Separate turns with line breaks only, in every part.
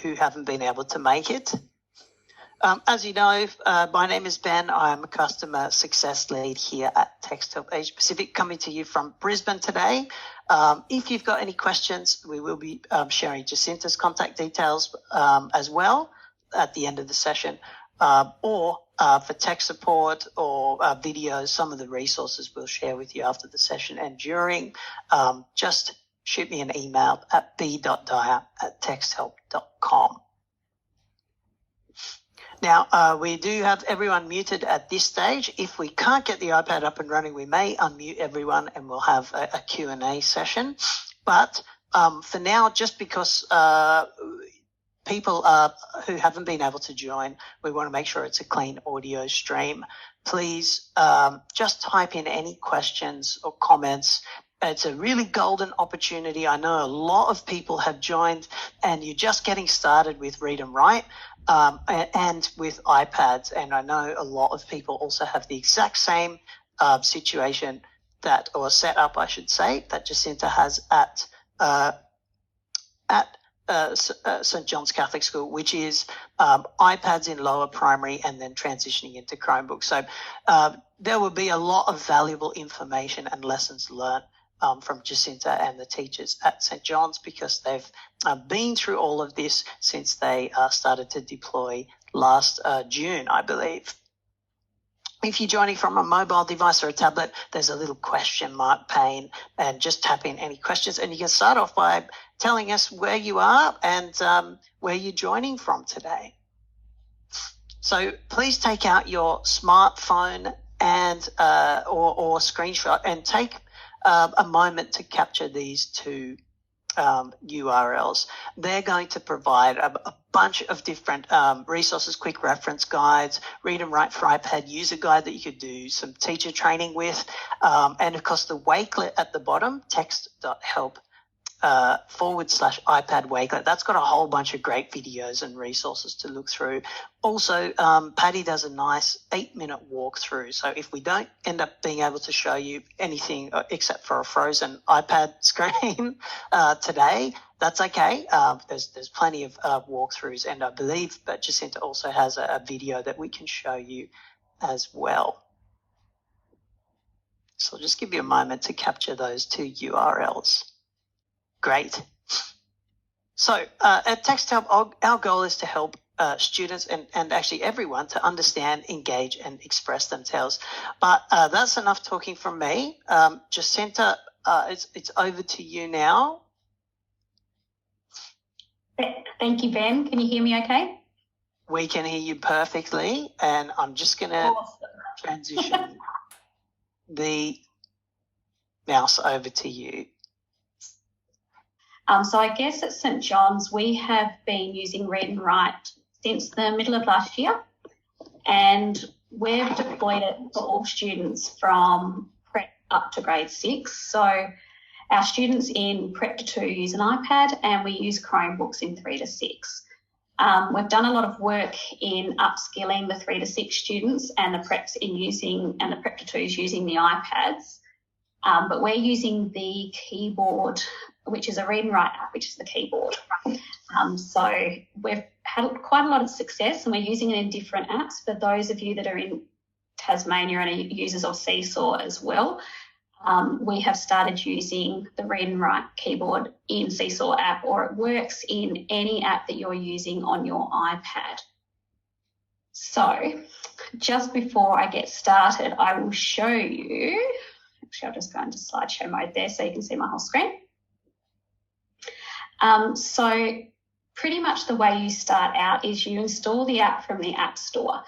who haven't been able to make it. As you know, my name is Ben. I'm a customer success lead here at TextHelp Asia Pacific, coming to you from Brisbane today. If you've got any questions, we will be sharing Jacinta's contact details as well at the end of the session, or for tech support or videos, some of the resources we'll share with you after the session and during. Just shoot me an email at b.dyer@texthelp.com. Now, we do have everyone muted at this stage. If we can't get the iPad up and running, we may unmute everyone and we'll have a Q&A session. But for now, just because people who haven't been able to join, we want to make sure it's a clean audio stream. Please just type in any questions or comments. It's a really golden opportunity. I know a lot of people have joined and you're just getting started with Read and Write and with iPads. And I know a lot of people also have the exact same situation or setup, I should say, that Jacinta has at St. John's Catholic School, which is iPads in lower primary and then transitioning into Chromebooks. So there will be a lot of valuable information and lessons learned from Jacinta and the teachers at St. John's, because they've been through all of this since they started to deploy last June, I believe. If you're joining from a mobile device or a tablet, there's a little question mark pane, and just tap in any questions. And you can start off by telling us where you are and where you're joining from today. So please take out your smartphone and or screenshot and take a moment to capture these two URLs. They're going to provide a bunch of different resources, quick reference guides, Read and Write for iPad user guide that you could do some teacher training with, and of course the Wakelet at the bottom, text.help /iPad Wakelet. That's got a whole bunch of great videos and resources to look through. Also, Paddy does a nice 8-minute walkthrough. So if we don't end up being able to show you anything except for a frozen iPad screen today, that's okay. There's plenty of walkthroughs, and I believe that Jacinta also has a video that we can show you as well. So I'll just give you a moment to capture those two URLs. Great. So at TextHelp, our goal is to help students and actually everyone to understand, engage, and express themselves. But that's enough talking from me. Jacinta, it's over to you now.
Thank you, Ben. Can you hear me okay?
We can hear you perfectly, and I'm just going to transition the mouse over to you.
So I guess at St. John's, we have been using Read and Write since the middle of last year, and we've deployed it for all students from prep up to grade 6. So our students in prep to 2 use an iPad, and we use Chromebooks in 3 to 6. We've done a lot of work in upskilling the 3 to 6 students and the preps and the prep to 2s using the iPads. But we're using the keyboard, which is a Read and Write app, which is the keyboard. So we've had quite a lot of success, and we're using it in different apps. For those of you that are in Tasmania and are users of Seesaw as well, we have started using the Read and Write keyboard in Seesaw app, or it works in any app that you're using on your iPad. So just before I get started, I will show you. Actually, I'll just go into slideshow mode there so you can see my whole screen. So pretty much the way you start out is you install the app from the App Store.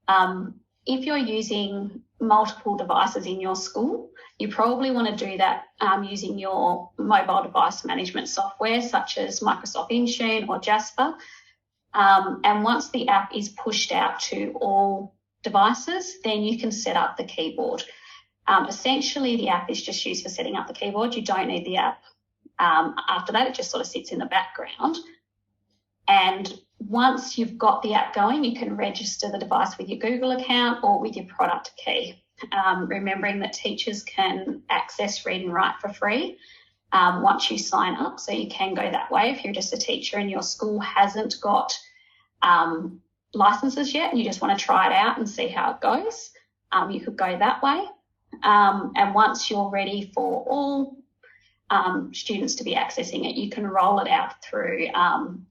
If you're using multiple devices in your school, you probably want to do that using your mobile device management software such as Microsoft Intune or Jasper. And once the app is pushed out to all devices, then you can set up the keyboard. Essentially, the app is just used for setting up the keyboard. You don't need the app. After that, it just sort of sits in the background. And once you've got the app going, you can register the device with your Google account or with your product key. Remembering that teachers can access Read and Write for free. once you sign up. So you can go that way if you're just a teacher and your school hasn't got licenses yet and you just want to try it out and see how it goes. You could go that way. And once you're ready for all students to be accessing it, you can roll it out through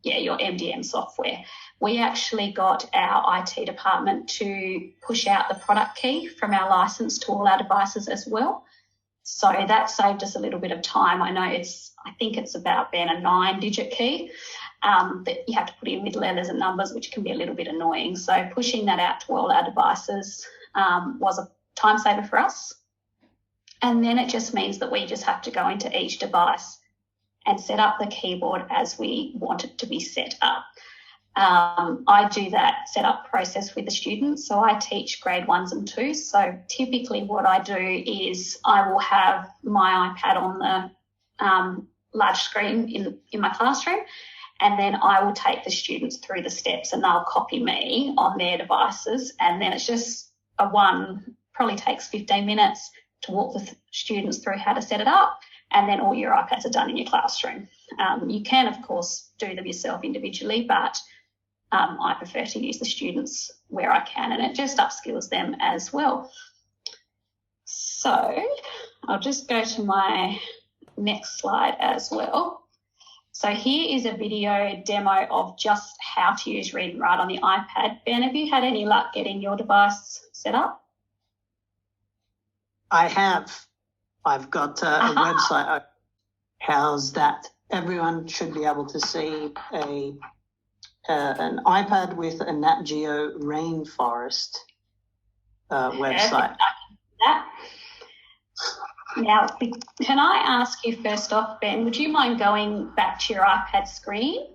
your MDM software. We actually got our IT department to push out the product key from our license to all our devices as well. So that saved us a little bit of time. I think it's about, Ben, a 9-digit key that you have to put in with letters and numbers, which can be a little bit annoying. So pushing that out to all our devices was a time saver for us. And then it just means that we just have to go into each device and set up the keyboard as we want it to be set up. I do that setup process with the students. So I teach grade 1s and 2s. So typically what I do is I will have my iPad on the large screen in my classroom, and then I will take the students through the steps and they'll copy me on their devices. And then it's just probably takes 15 minutes to walk the students through how to set it up, and then all your iPads are done in your classroom. You can, of course, do them yourself individually, but I prefer to use the students where I can, and it just upskills them as well. So I'll just go to my next slide as well. So here is a video demo of just how to use Read and Write on the iPad. Ben, have you had any luck getting your device set up?
I have. I've got a website. How's that? Everyone should be able to see an iPad with a Nat Geo rainforest website.
Now, can I ask you first off, Ben, would you mind going back to your iPad screen?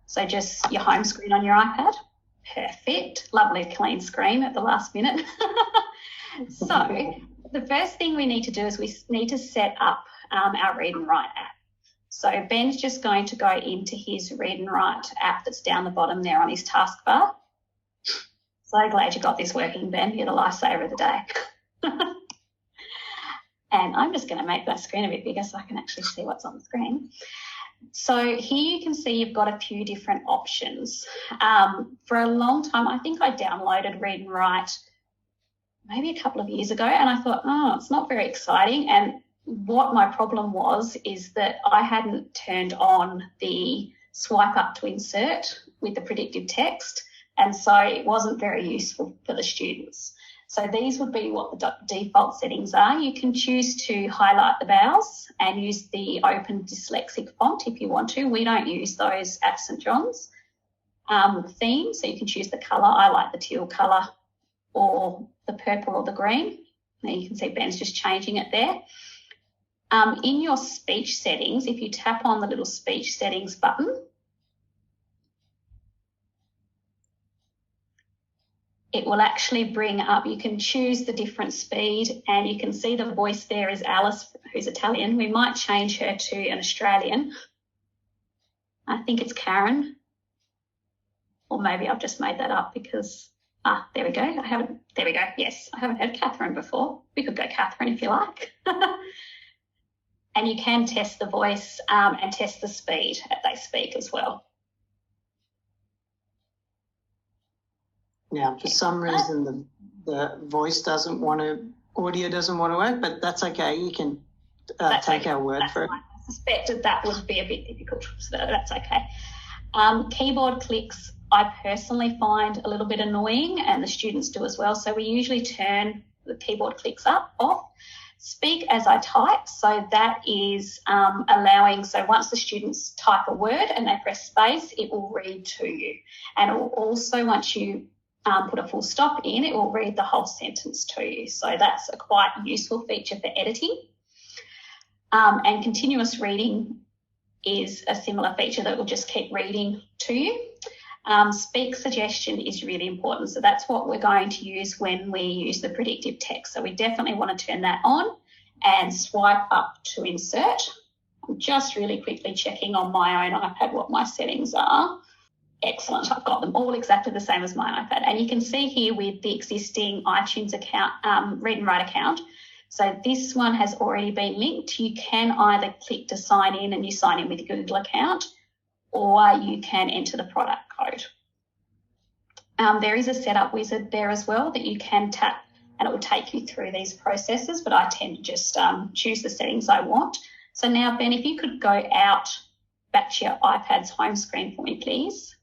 So just your home screen on your iPad. Perfect. Lovely clean screen at the last minute. So the first thing we need to do is we need to set up our Read and Write app. So Ben's just going to go into his Read and Write app that's down the bottom there on his taskbar. So glad you got this working, Ben. You're the lifesaver of the day. And I'm just going to make that screen a bit bigger so I can actually see what's on the screen. So here you can see you've got a few different options. For a long time, I think I downloaded Read and Write maybe a couple of years ago, and I thought, it's not very exciting. And what my problem was is that I hadn't turned on the swipe up to insert with the predictive text, and so it wasn't very useful for the students. So these would be what the default settings are. You can choose to highlight the vowels and use the open dyslexic font if you want to. We don't use those at St John's. Theme, so you can choose the colour. I like the teal colour or the purple or the green. Now you can see Ben's just changing it there. In your speech settings, if you tap on the little speech settings button, it will actually bring up, you can choose the different speed, and you can see the voice there is Alice, who's Italian. We might change her to an Australian. I think it's Karen, or maybe I've just made that up because, there we go. There we go. Yes, I haven't heard Catherine before. We could go Catherine if you like. And you can test the voice and test the speed that they speak as well.
Now, for some reason, the voice audio doesn't want to work, but that's okay. You can take our word for it.
I suspected that would be a bit difficult, so that's okay. Keyboard clicks, I personally find a little bit annoying, and the students do as well. So we usually turn the keyboard clicks off. Speak as I type, so that is allowing, so once the students type a word and they press space, it will read to you. And it will also, once you put a full stop in, it will read the whole sentence to you. So that's a quite useful feature for editing. And continuous reading is a similar feature that will just keep reading to you. Speak suggestion is really important. So that's what we're going to use when we use the predictive text. So we definitely want to turn that on and swipe up to insert. I'm just really quickly checking on my own iPad what my settings are. Excellent. I've got them all exactly the same as my iPad. And you can see here with the existing iTunes account, Read and Write account, So this one has already been linked. You can either click to sign in and you sign in with your Google account, or you can enter the product code. There is a setup wizard there as well that you can tap, and it will take you through these processes, but I tend to just choose the settings I want. So now, Ben, if you could go out back to your iPad's home screen for me, please.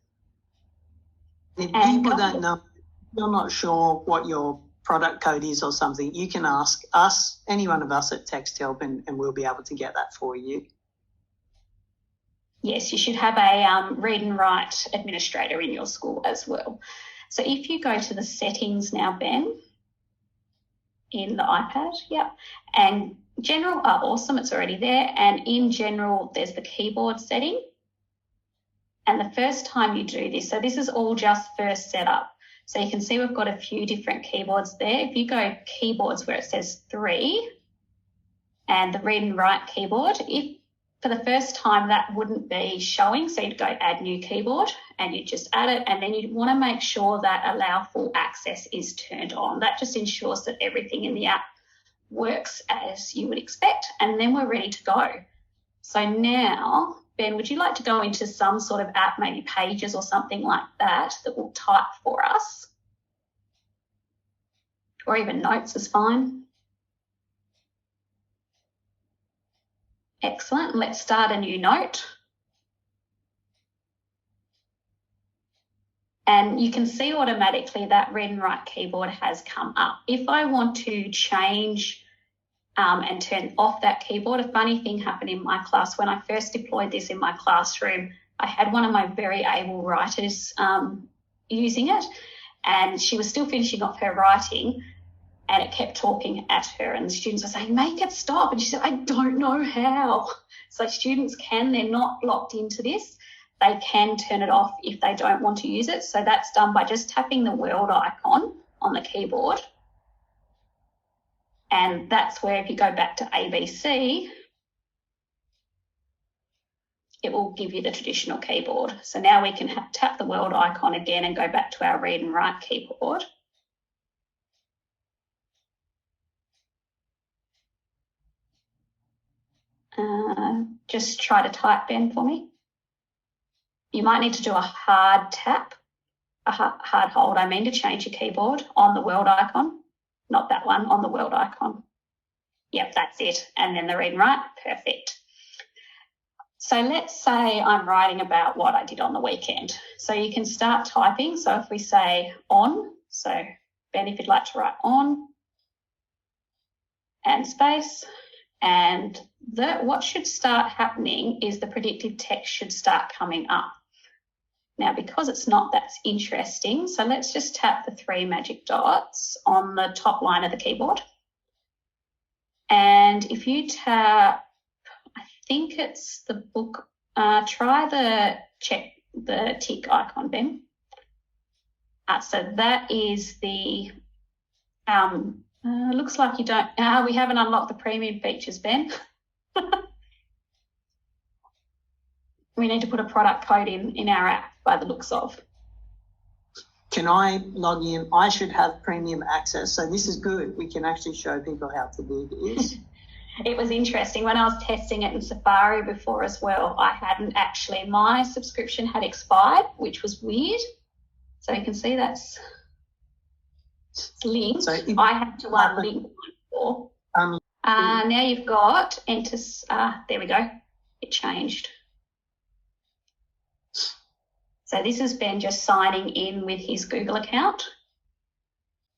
If people don't know, you're not sure what your product code is or something, you can ask us, any one of us at Text Help, and we'll be able to get that for you.
Yes, you should have a read and write administrator in your school as well. So if you go to the settings now, Ben, in the iPad, yep, and general are awesome, it's already there, and in general there's the keyboard setting. And the first time you do this, so this is all just first setup. So you can see we've got a few different keyboards there. If you go keyboards where it says 3 and the read and write keyboard, if for the first time that wouldn't be showing, so you'd go add new keyboard and you just add it, and then you'd want to make sure that allow full access is turned on. That just ensures that everything in the app works as you would expect, and then we're ready to go. So now, Ben, would you like to go into some sort of app, maybe Pages or something like that, that will type for us? Or even Notes is fine. Excellent. Let's start a new note. And you can see automatically that read and write keyboard has come up. If I want to change and turn off that keyboard, a funny thing happened in my class. When I first deployed this in my classroom, I had one of my very able writers using it, and she was still finishing off her writing, and it kept talking at her, and the students were saying, make it stop. And she said, I don't know how. So students can, they're not locked into this. They can turn it off if they don't want to use it. So that's done by just tapping the world icon on the keyboard. And that's where if you go back to ABC, it will give you the traditional keyboard. So now we can tap the world icon again and go back to our read and write keyboard. Just try to type, Ben, for me. You might need to do a hard tap, a hard hold, I mean, to change your keyboard on the world icon. Not that one, on the world icon. Yep, that's it. And then the read and write, perfect. So let's say I'm writing about what I did on the weekend. So you can start typing. So if we say on, so Ben, if you'd like to write on and space, and what should start happening is the predictive text should start coming up. Now, because it's not, that's interesting. So let's just tap the 3 magic dots on the top line of the keyboard. And if you tap, I think it's the book, try the tick icon, Ben. So that is the, looks like you don't, we haven't unlocked the premium features, Ben. We need to put a product code in our app by the looks of.
Can I log in? I should have premium access. So this is good. We can actually show people how to do this.
It was interesting. When I was testing it in Safari before as well, I hadn't actually, my subscription had expired, which was weird. So you can see that's linked. So I had to unlink one before. Now you've got enter, there we go. It changed. So this has been just signing in with his Google account.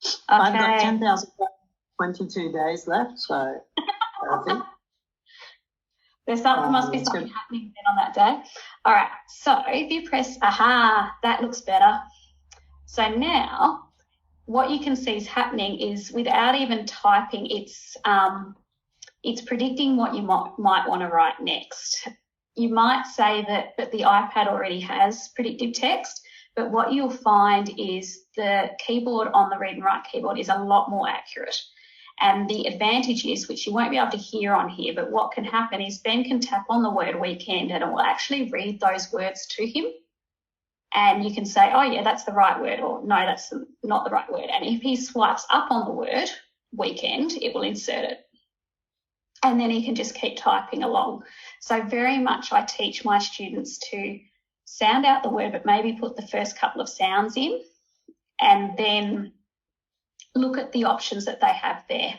Okay.
I've got 10,022 days left, so perfect.
There's something, must be something happening then on that day. All right, so if you press, that looks better. So now what you can see is happening is without even typing, it's predicting what you might want to write next. You might say that the iPad already has predictive text, but what you'll find is the keyboard on the read and write keyboard is a lot more accurate. And the advantage is, which you won't be able to hear on here, but what can happen is Ben can tap on the word weekend and it will actually read those words to him. And you can say, oh yeah, that's the right word, or no, that's not the right word. And if he swipes up on the word weekend, it will insert it and then he can just keep typing along. So very much I teach my students to sound out the word, but maybe put the first couple of sounds in and then look at the options that they have there.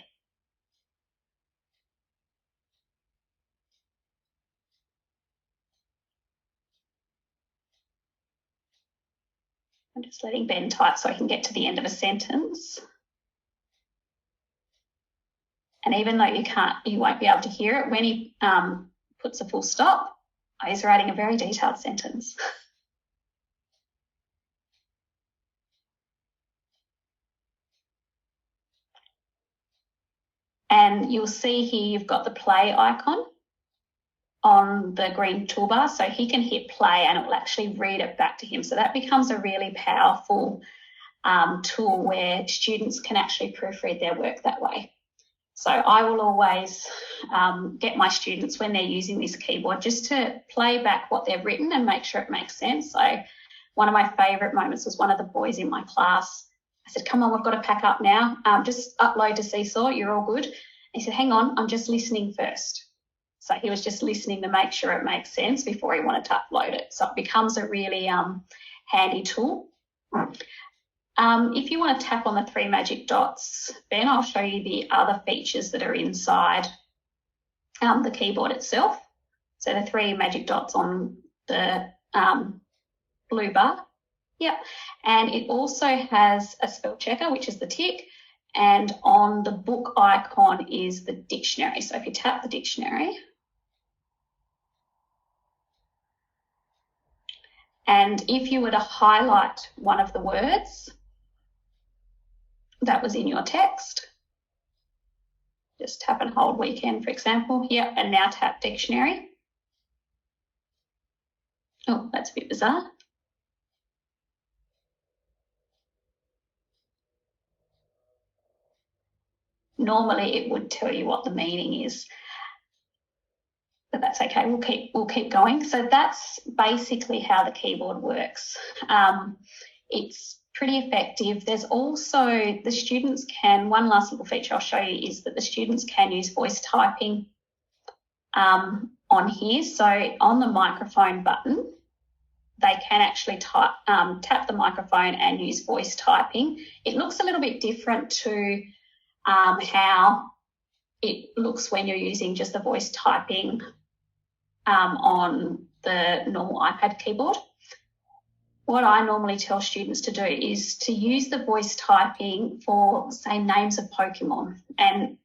I'm just letting Ben type so I can get to the end of a sentence. And even though you won't be able to hear it, when he puts a full stop, he's writing a very detailed sentence. And you'll see here you've got the play icon on the green toolbar, so he can hit play and it will actually read it back to him. So that becomes a really powerful tool where students can actually proofread their work that way. So I will always get my students when they're using this keyboard just to play back what they've written and make sure it makes sense. So one of my favourite moments was one of the boys in my class. I said, come on, we've got to pack up now. Just upload to Seesaw, you're all good. And he said, hang on, I'm just listening first. So he was just listening to make sure it makes sense before he wanted to upload it. So it becomes a really handy tool. If you want to tap on the three magic dots, Ben, I'll show you the other features that are inside the keyboard itself. So the three magic dots on the blue bar. Yep. And it also has a spell checker, which is the tick. And on the book icon is the dictionary. So if you tap the dictionary, and if you were to highlight one of the words that was in your text, just tap and hold weekend, for example. Yep, and now tap dictionary. Oh, that's a bit bizarre. Normally it would tell you what the meaning is, but that's okay. We'll keep going. So that's basically how the keyboard works. It's pretty effective. There's also the students can, one last little feature I'll show you is that the students can use voice typing on here. So on the microphone button, they can actually tap the microphone and use voice typing. It looks a little bit different to how it looks when you're using just the voice typing on the normal iPad keyboard. What I normally tell students to do is to use the voice typing for, say, names of Pokemon and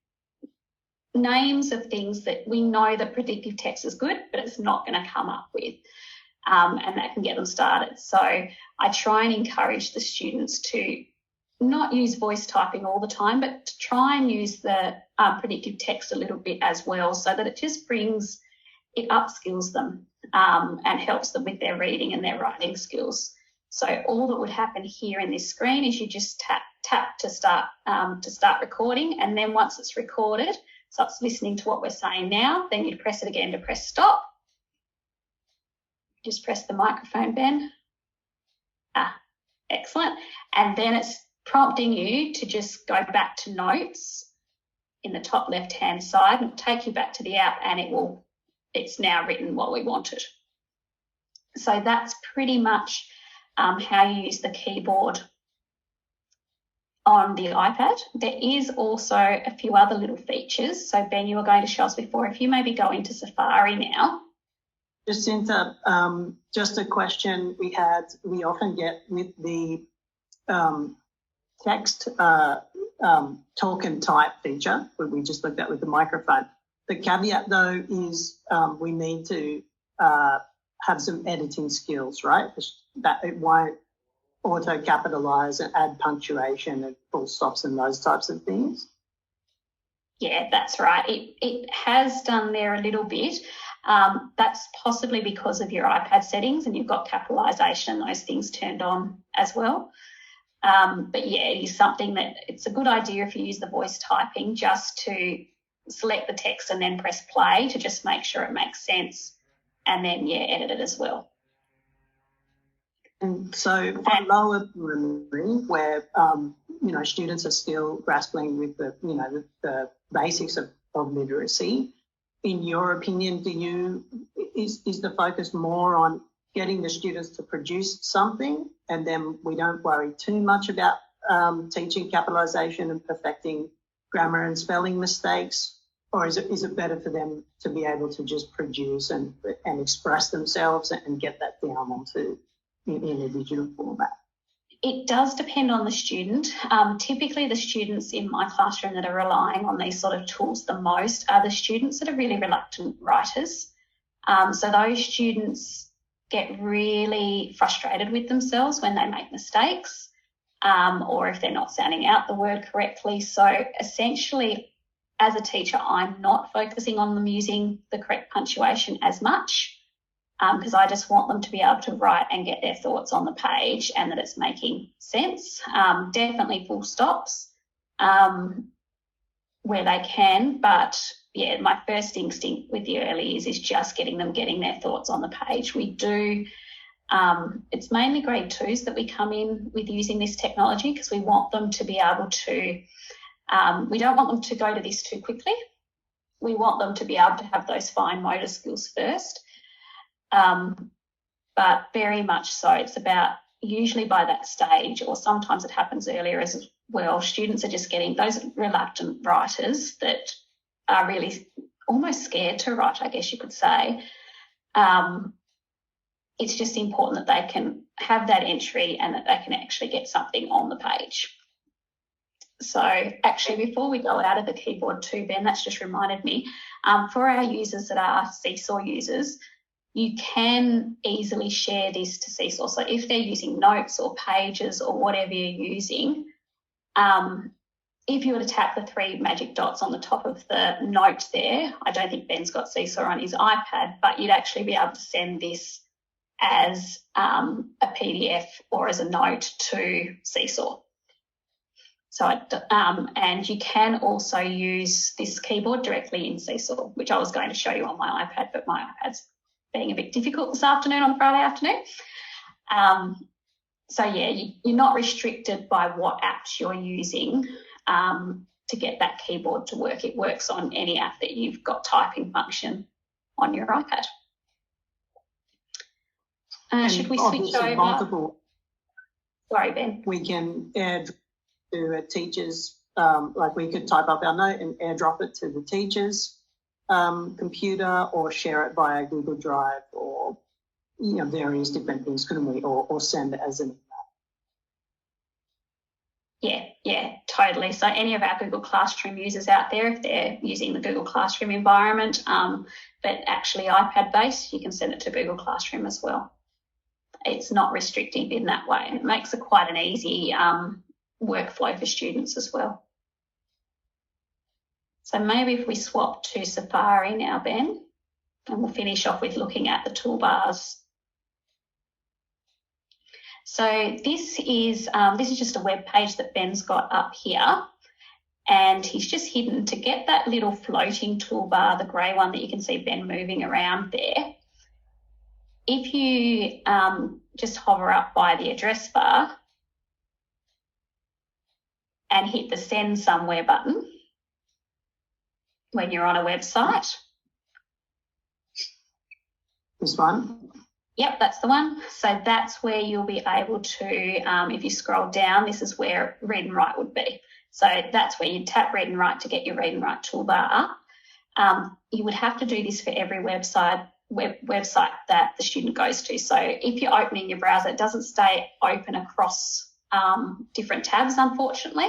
names of things that we know that predictive text is good, but it's not going to come up with, and that can get them started. So I try and encourage the students to not use voice typing all the time, but to try and use the predictive text a little bit as well, so that it just it upskills them and helps them with their reading and their writing skills. So all that would happen here in this screen is you just tap to start recording, and then once it's recorded, so it's listening to what we're saying now, then you'd press it again to press stop. Just press the microphone, Ben. Excellent. And then it's prompting you to just go back to notes in the top left-hand side, and it'll take you back to the app, and it's now written what we wanted. So that's pretty much how you use the keyboard on the iPad. There is also a few other little features. So Ben, you were going to show us before. If you maybe go into Safari now.
Jacinta, just a question we often get with the text talk and type feature, what we just looked at with the microphone. The caveat, though, is we need to have some editing skills, right? That it won't auto-capitalize and add punctuation and full stops and those types of things.
Yeah, that's right. It has done there a little bit. That's possibly because of your iPad settings, and you've got capitalisation and those things turned on as well. But yeah, it is something that it's a good idea if you use the voice typing just to select the text and then press play to just make sure it makes sense, and then edit it as well.
And so for lower primary, where students are still grappling with the basics of of literacy. In your opinion, is the focus more on getting the students to produce something, and then we don't worry too much about teaching capitalisation and perfecting grammar and spelling mistakes? Or is it better for them to be able to just produce and express themselves and get that down onto in a digital format?
It does depend on the student. Typically, the students in my classroom that are relying on these sort of tools the most are the students that are really reluctant writers. So those students get really frustrated with themselves when they make mistakes, or if they're not sounding out the word correctly. So essentially, as a teacher, I'm not focusing on them using the correct punctuation as much, because I just want them to be able to write and get their thoughts on the page and that it's making sense. Definitely full stops where they can, but yeah, my first instinct with the early years is just getting their thoughts on the page. We do, it's mainly grade 2s that we come in with using this technology, because we want them to be able to, we don't want them to go to this too quickly. We want them to be able to have those fine motor skills first. But very much so, it's about usually by that stage, or sometimes it happens earlier as well, students are just getting those reluctant writers that are really almost scared to write, I guess you could say. It's just important that they can have that entry and that they can actually get something on the page. So actually, before we go out of the keyboard too, Ben, that's just reminded me, for our users that are Seesaw users, you can easily share this to Seesaw. So if they're using notes or pages or whatever you're using, if you were to tap the 3 magic dots on the top of the note there, I don't think Ben's got Seesaw on his iPad, but you'd actually be able to send this as a PDF or as a note to Seesaw. So, and you can also use this keyboard directly in Seesaw, which I was going to show you on my iPad, but my iPad's being a bit difficult this afternoon on Friday afternoon. So yeah, you're not restricted by what apps you're using to get that keyboard to work. It works on any app that you've got typing function on your iPad. Should we switch over?
Multiple.
Sorry, Ben.
We can add to a teacher's, like we could type up our note and airdrop it to the teacher's computer, or share it via Google Drive, or various different things, couldn't we? Or send it as an
email. Yeah, totally. So any of our Google Classroom users out there, if they're using the Google Classroom environment, but actually iPad based, you can send it to Google Classroom as well. It's not restrictive in that way. It makes it quite an easy workflow for students as well. So maybe if we swap to Safari now, Ben, and we'll finish off with looking at the toolbars. So this is just a web page that Ben's got up here, and he's just hidden to get that little floating toolbar, the grey one that you can see Ben moving around there. If you just hover up by the address bar and hit the Send Somewhere button when you're on a website.
This one?
Yep, that's the one. So that's where you'll be able to, if you scroll down, this is where Read and Write would be. So that's where you tap Read and Write to get your Read and Write toolbar up. You would have to do this for every website that the student goes to. So if you're opening your browser, it doesn't stay open across different tabs, unfortunately.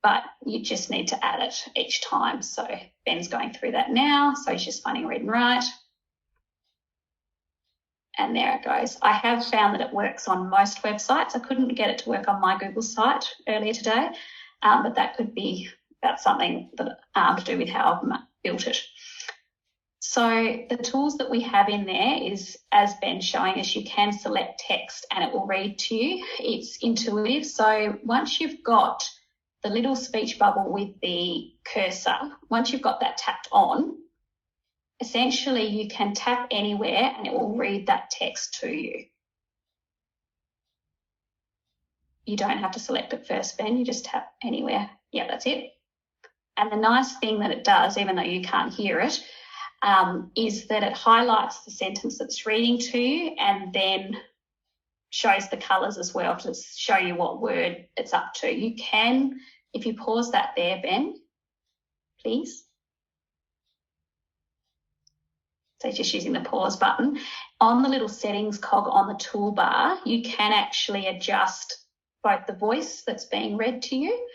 But you just need to add it each time. So Ben's going through that now. So he's just finding Read and Write. And there it goes. I have found that it works on most websites. I couldn't get it to work on my Google site earlier today, but that could be about something that, to do with how I've built it. So the tools that we have in there is, as Ben's showing us, you can select text and it will read to you. It's intuitive. So once you've got the little speech bubble with the cursor, once you've got that tapped on, essentially you can tap anywhere and it will read that text to you. You don't have to select it first, Ben. You just tap anywhere. Yeah, that's it. And the nice thing that it does, even though you can't hear it, is that it highlights the sentence that's reading to you and then shows the colours as well to show you what word it's up to. You can, if you pause that there, Ben, please. So just using the pause button. On the little settings cog on the toolbar, you can actually adjust both the voice that's being read to you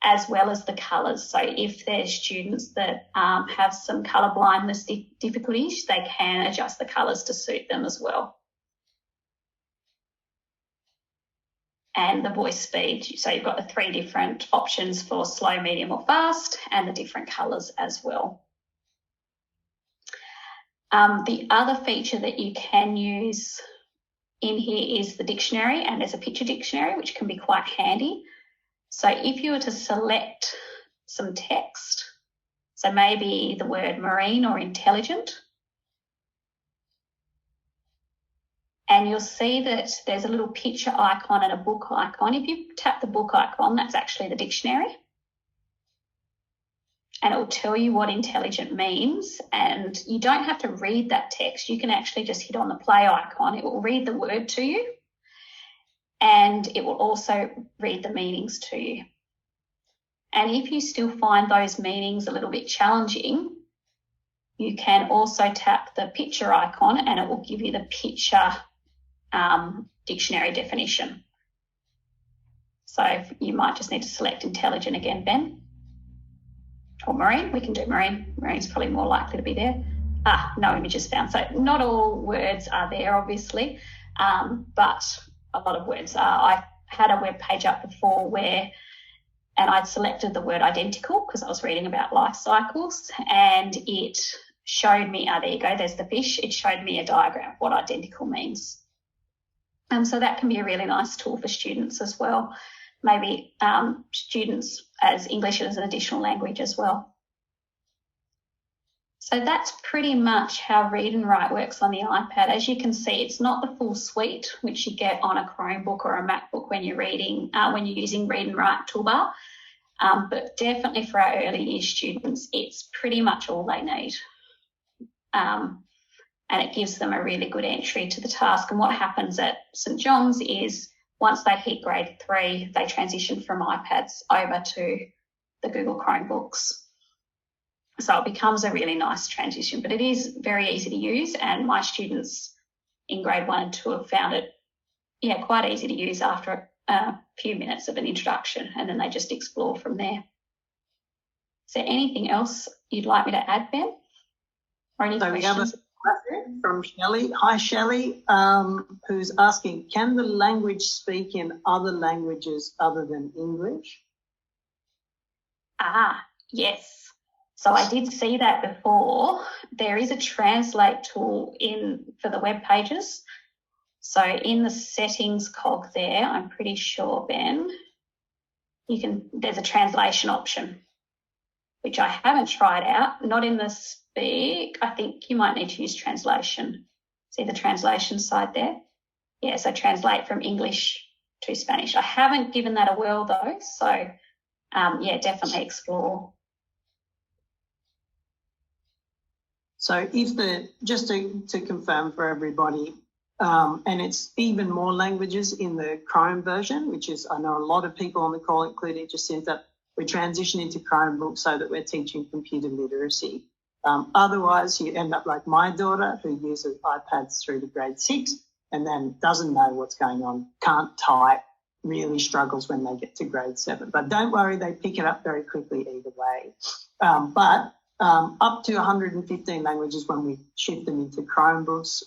as well as the colours. So if there's students that have some colour blindness difficulties, they can adjust the colours to suit them as well. And the voice speed, so you've got the 3 different options for slow, medium or fast, and the different colours as well. The other feature that you can use in here is the dictionary, and there's a picture dictionary which can be quite handy. So if you were to select some text, so maybe the word marine or intelligent, and you'll see that there's a little picture icon and a book icon. If you tap the book icon, that's actually the dictionary. And it will tell you what intelligent means. And you don't have to read that text. You can actually just hit on the play icon. It will read the word to you. And it will also read the meanings to you. And if you still find those meanings a little bit challenging, you can also tap the picture icon and it will give you the picture dictionary definition. So you might just need to select intelligent again, Ben. Or marine, we can do marine. Marine's probably more likely to be there. No images found. So not all words are there, obviously, but a lot of words are. I had a web page up before and I'd selected the word identical because I was reading about life cycles, and it showed me, there you go, there's the fish. It showed me a diagram of what identical means. So that can be a really nice tool for students as well. Maybe students as English as an additional language as well. So that's pretty much how Read and Write works on the iPad. As you can see, it's not the full suite which you get on a Chromebook or a MacBook when you're using Read and Write toolbar, but definitely for our early year students, it's pretty much all they need. And it gives them a really good entry to the task. And what happens at St John's is once they hit grade 3, they transition from iPads over to the Google Chromebooks. So it becomes a really nice transition, but it is very easy to use, and my students in grade 1 and 2 have found it, quite easy to use after a few minutes of an introduction, and then they just explore from there. Is there anything else you'd like me to add, Ben? Or any questions?
We have a question from Shelley. Hi, Shelley, who's asking, can the language speak in other languages other than English?
Yes. So I did see that before. There is a translate tool for the web pages. So in the settings cog there, I'm pretty sure, Ben, there's a translation option, which I haven't tried out, not in the speak. I think you might need to use translation. See the translation side there? Yeah, so translate from English to Spanish. I haven't given that a whirl though, so definitely explore.
So just to confirm for everybody, and it's even more languages in the Chrome version, which is, I know a lot of people on the call, including Jacinta, we're transitioning to Chromebook so that we're teaching computer literacy. Otherwise, you end up like my daughter, who uses iPads through to grade 6 and then doesn't know what's going on, can't type, really struggles when they get to grade 7. But don't worry, they pick it up very quickly either way. But up to 115 languages when we shift them into Chromebooks,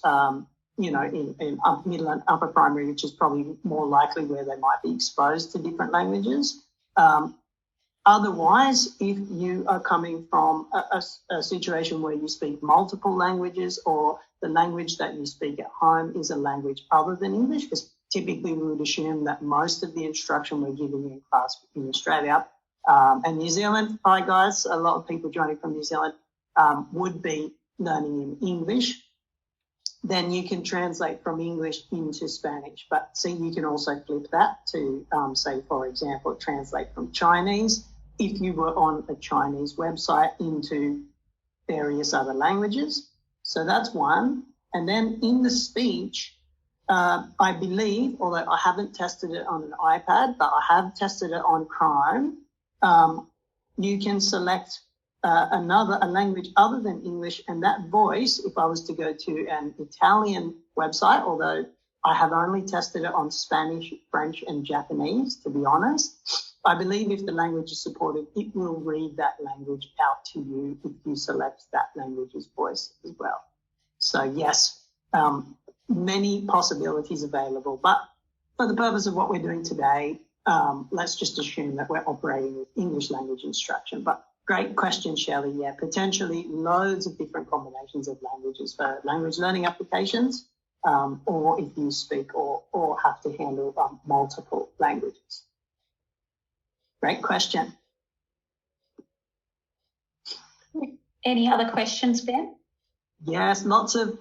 in middle and upper primary, which is probably more likely where they might be exposed to different languages. Otherwise, if you are coming from a situation where you speak multiple languages, or the language that you speak at home is a language other than English, because typically we would assume that most of the instruction we're giving in class in Australia and New Zealand, hi guys, a lot of people joining from New Zealand, would be learning in English, then you can translate from English into Spanish. But see, you can also flip that to, say, for example, translate from Chinese if you were on a Chinese website into various other languages. So that's one. And then in the speech, I believe, although I haven't tested it on an iPad, but I have tested it on Chrome, you can select a language other than English, and that voice, if I was to go to an Italian website, although I have only tested it on Spanish, French, and Japanese, to be honest, I believe if the language is supported, it will read that language out to you if you select that language's voice as well. So yes, many possibilities available, but for the purpose of what we're doing today, let's just assume that we're operating with English language instruction. But great question, Shelley. Yeah, potentially loads of different combinations of languages for language learning applications, or if you speak or have to handle multiple languages. Great question.
Any other questions, Ben?
Yes, lots of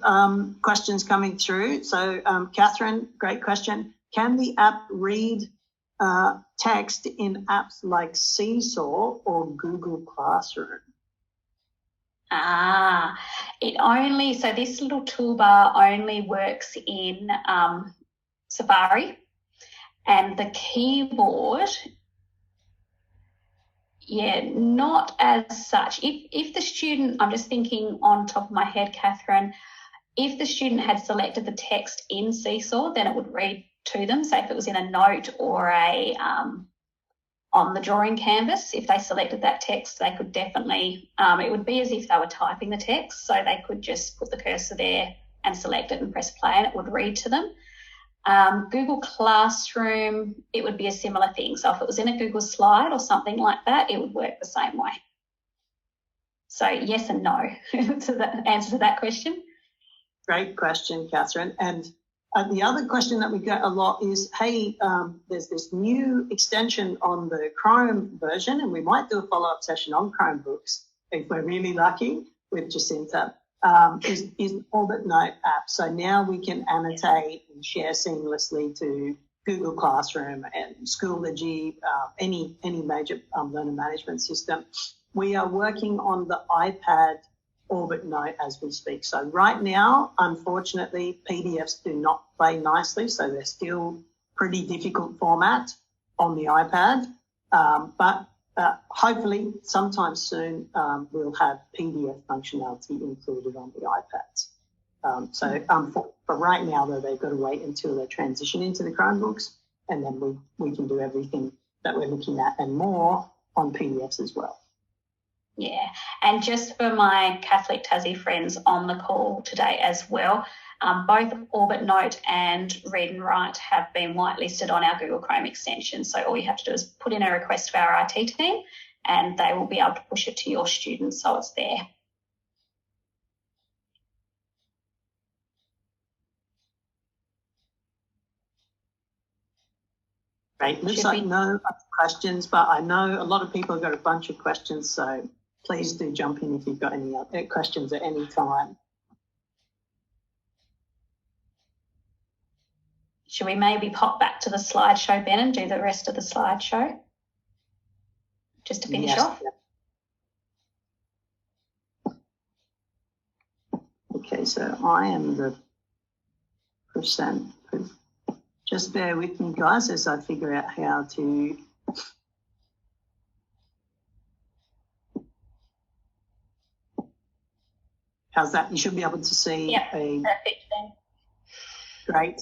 questions coming through. So, Catherine, great question. Can the app read text in apps like Seesaw or Google Classroom?
So this little toolbar only works in Safari, and the keyboard, not as such. If the student, I'm just thinking on top of my head, Catherine, if the student had selected the text in Seesaw, then it would read to them. So if it was in a note or on the drawing canvas, if they selected that text, they could definitely, it would be as if they were typing the text, so they could just put the cursor there and select it and press play and it would read to them. Google Classroom, it would be a similar thing. So if it was in a Google slide or something like that, it would work the same way. So yes and no to the answer to that question.
Great question, Catherine. And the other question that we get a lot is, hey, there's this new extension on the Chrome version, and we might do a follow-up session on Chromebooks if we're really lucky with Jacinta, is Orbit Note app. So now we can annotate and share seamlessly to Google Classroom and Schoology, any major learner management system. We are working on the iPad Orbit Note as we speak. So right now, unfortunately, PDFs do not play nicely, so they're still pretty difficult format on the iPad. But hopefully, sometime soon, we'll have PDF functionality included on the iPads. For right now, though, they've got to wait until they transition into the Chromebooks, and then we can do everything that we're looking at and more on PDFs as well.
Yeah, and just for my Catholic Tassie friends on the call today as well, both Orbit Note and Read and Write have been whitelisted on our Google Chrome extension. So all you have to do is put in a request to our IT team and they will be able to push it to your students so it's there.
Great. Looks like no other questions, but I know a lot of people have got a bunch of questions, so please do jump in if you've got any other questions at any time.
Should we maybe pop back to the slideshow, Ben, and do the rest of the slideshow? Just to finish off?
Okay, so I am the percent. Just bear with me, guys, as I figure out how to... How's that? You should be able to see
perfect then.
Great.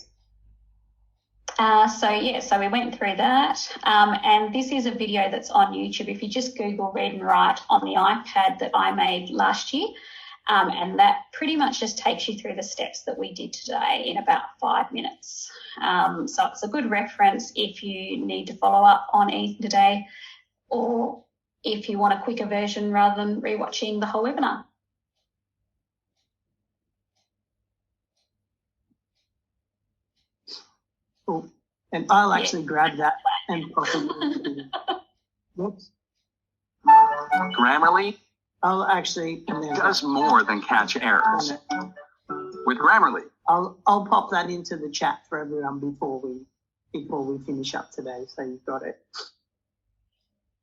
So we went through that, and this is a video that's on YouTube. If you just Google Read and Write on the iPad that I made last year, and that pretty much just takes you through the steps that we did today in about 5 minutes. So it's a good reference if you need to follow up on anything today, or if you want a quicker version rather than rewatching the whole webinar.
Cool. And I'll actually grab that and possibly. Whoops.
Grammarly
I'll actually
does more than catch errors. With Grammarly,
I'll pop that into the chat for everyone before we finish up today, so you've got it.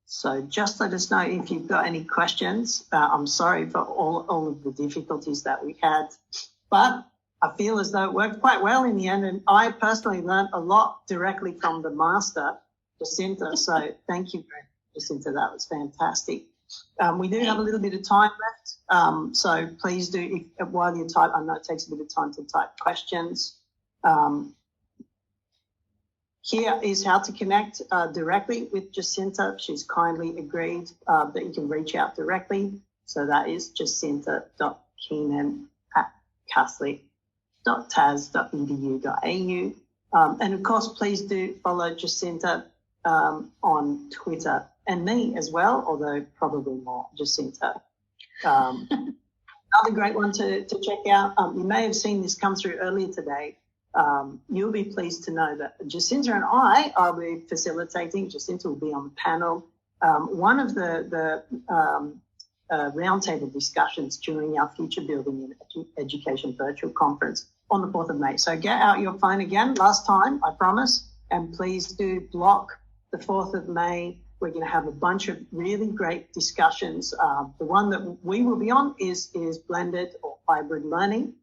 So just let us know if you've got any questions. I'm sorry for all of the difficulties that we had, but I feel as though it worked quite well in the end. And I personally learned a lot directly from the master, Jacinta. So thank you, Jacinta. That was fantastic. We do have a little bit of time left. So please do, while you type, I know it takes a bit of time to type questions. Here is how to connect directly with Jacinta. She's kindly agreed that you can reach out directly. So that is jacinta.keenan@catholic.tas.edu.au. And of course, please do follow Jacinta on Twitter, and me as well, although probably more Jacinta. Another great one to check out. You may have seen this come through earlier today. You'll be pleased to know that Jacinta and I are facilitating. Jacinta will be on the panel. One of the roundtable discussions during our Future Building in Education virtual conference on the 4th of May. So get out your phone again, last time, I promise, and please do block the 4th of May. We're going to have a bunch of really great discussions. The one that we will be on is blended or hybrid learning.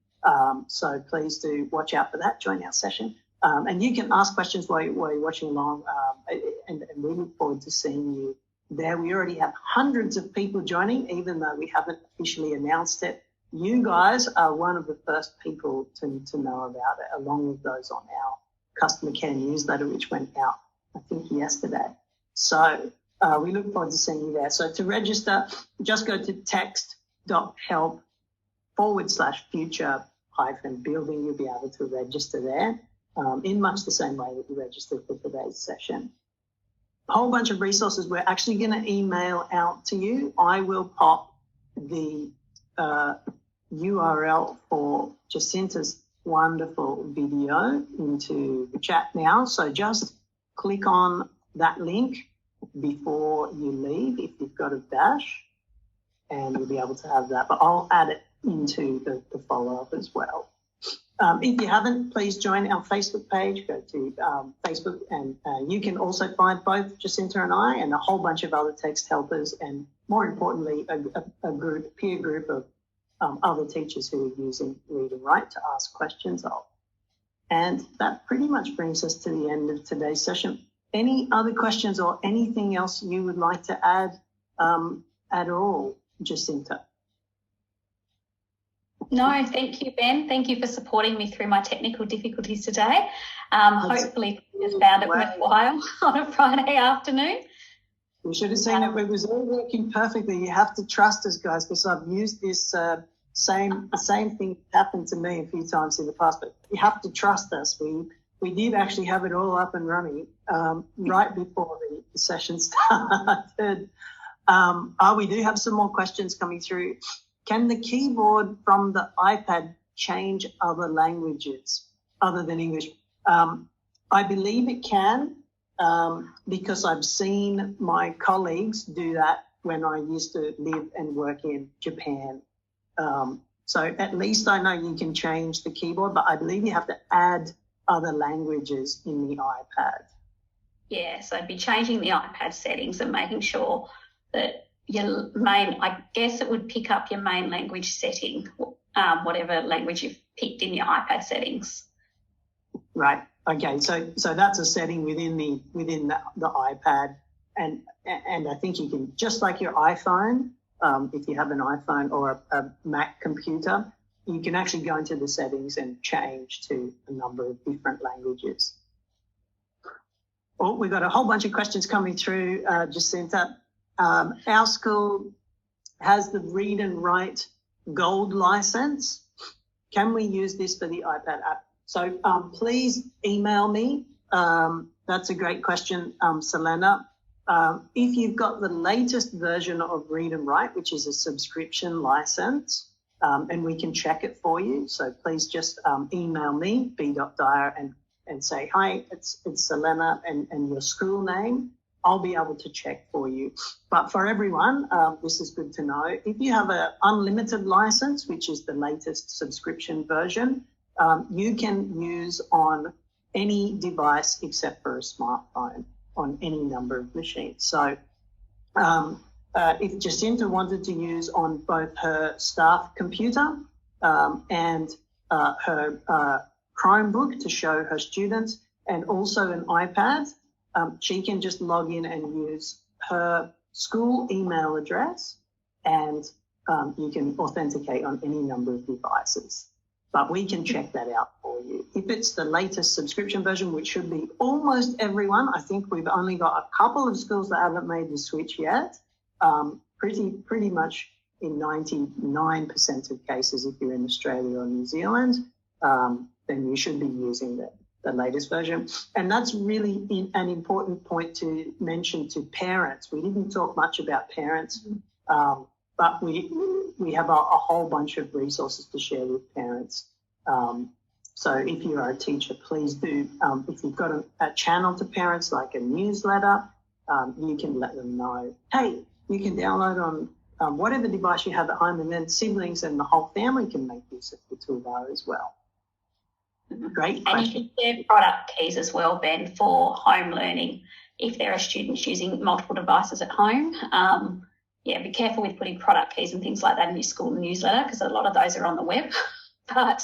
So please do watch out for that. Join our session. And you can ask questions while you're watching along. And we look forward to seeing you there. We already have hundreds of people joining, even though we haven't officially announced it. You guys are one of the first people to know about it, along with those on our customer care newsletter, which went out, I think, yesterday. So we look forward to seeing you there. So to register, just go to text.help/future-building. You'll be able to register there in much the same way that you registered for today's session. A whole bunch of resources we're actually going to email out to you. I will pop the URL for Jacinta's wonderful video into the chat now. So just click on that link before you leave if you've got a dash, and you'll be able to have that. But I'll add it into the follow-up as well. If you haven't, please join our Facebook page. Go to Facebook, and you can also find both Jacinta and I and a whole bunch of other text helpers, and more importantly, a peer group of other teachers who are using Read and Write to ask questions of. And that pretty much brings us to the end of today's session. Any other questions or anything else you would like to add at all, Jacinta?
No, thank you, Ben. Thank you for supporting me through my technical difficulties today. Hopefully you found it worthwhile on a Friday afternoon.
We should have seen it. It was all working perfectly. You have to trust us, guys, because I've used this same thing happened to me a few times in the past, but you have to trust us. We did actually have it all up and running right before the session started. We do have some more questions coming through. Can the keyboard from the iPad change other languages other than English? I believe it can, because I've seen my colleagues do that when I used to live and work in Japan. So at least I know you can change the keyboard, but I believe you have to add other languages in the iPad.
Yeah, so I'd be changing the iPad settings and making sure that your main, I guess it would pick up your main language setting, whatever language you've picked in your iPad settings.
Right. Okay. So that's a setting within the iPad, and I think you can, just like your iPhone, if you have an iPhone or a Mac computer, you can actually go into the settings and change to a number of different languages. Oh, we've got a whole bunch of questions coming through, Jacinta. Our school has the Read and Write Gold license. Can we use this for the iPad app? So please email me. That's a great question, Selena. If you've got the latest version of Read and Write, which is a subscription license, and we can check it for you. So please just email me, b.dyer, and say, hi, it's Selena and your school name. I'll be able to check for you. But for everyone, this is good to know. If you have an unlimited license, which is the latest subscription version, you can use on any device except for a smartphone on any number of machines. So if Jacinta wanted to use on both her staff computer and her Chromebook to show her students, and also an iPad, she can just log in and use her school email address, and you can authenticate on any number of devices. But we can check that out for you. If it's the latest subscription version, which should be almost everyone, I think we've only got a couple of schools that haven't made the switch yet. Pretty much in 99% of cases, if you're in Australia or New Zealand, then you should be using the latest version. And that's really an important point to mention to parents. We didn't talk much about parents, but we have a whole bunch of resources to share with parents. So if you are a teacher, please do. If you've got a channel to parents, like a newsletter, you can let them know, hey, you can download on whatever device you have at home, and then siblings and the whole family can make use of the toolbar as well. Great question.
And you can share product keys as well, Ben, for home learning. If there are students using multiple devices at home, be careful with putting product keys and things like that in your school newsletter, because a lot of those are on the web. But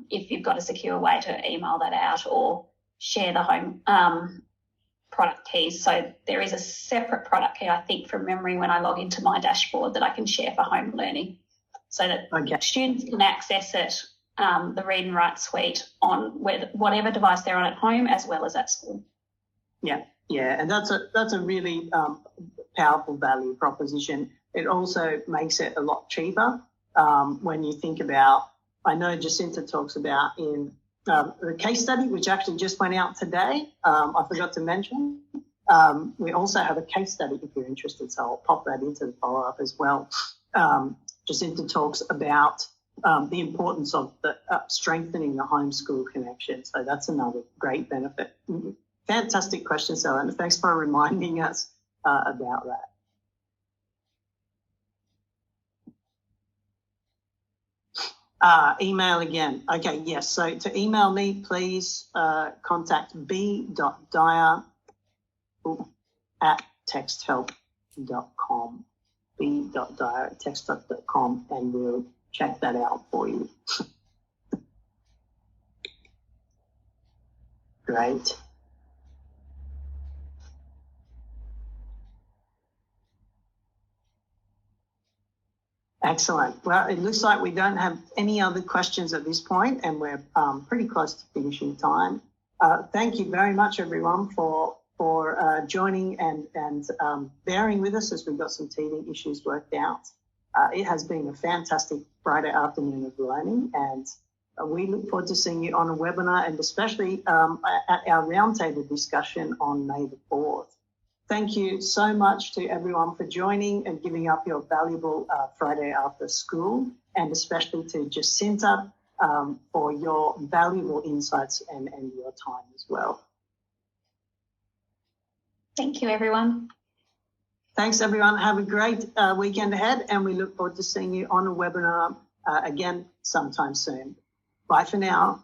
if you've got a secure way to email that out or share the home product keys. So there is a separate product key, I think, from memory when I log into my dashboard that I can share for home learning, so that students can access it, the Read and Write suite, on whatever device they're on at home as well as at school.
Yeah, and that's a really powerful value proposition. It also makes it a lot cheaper when you think about, I know Jacinta talks about in the case study, which actually just went out today, I forgot to mention. We also have a case study if you're interested, so I'll pop that into the follow-up as well. Jacinta talks about the importance of strengthening the homeschool connection. So that's another great benefit. Fantastic question, Sarah, and thanks for reminding us about that. Email again. Okay, yes. So to email me, please contact b.dyer@texthelp.com. b.dyer@texthelp.com, and we'll check that out for you. Great. Excellent. Well, it looks like we don't have any other questions at this point, and we're pretty close to finishing time. Thank you very much, everyone, for joining and bearing with us as we got some teething issues worked out. It has been a fantastic Friday afternoon of learning, and we look forward to seeing you on a webinar, and especially at our roundtable discussion on May the 4th. Thank you so much to everyone for joining and giving up your valuable Friday after school, and especially to Jacinta for your valuable insights and your time as well.
Thank you, everyone.
Thanks, everyone. Have a great weekend ahead, and we look forward to seeing you on a webinar again sometime soon. Bye for now.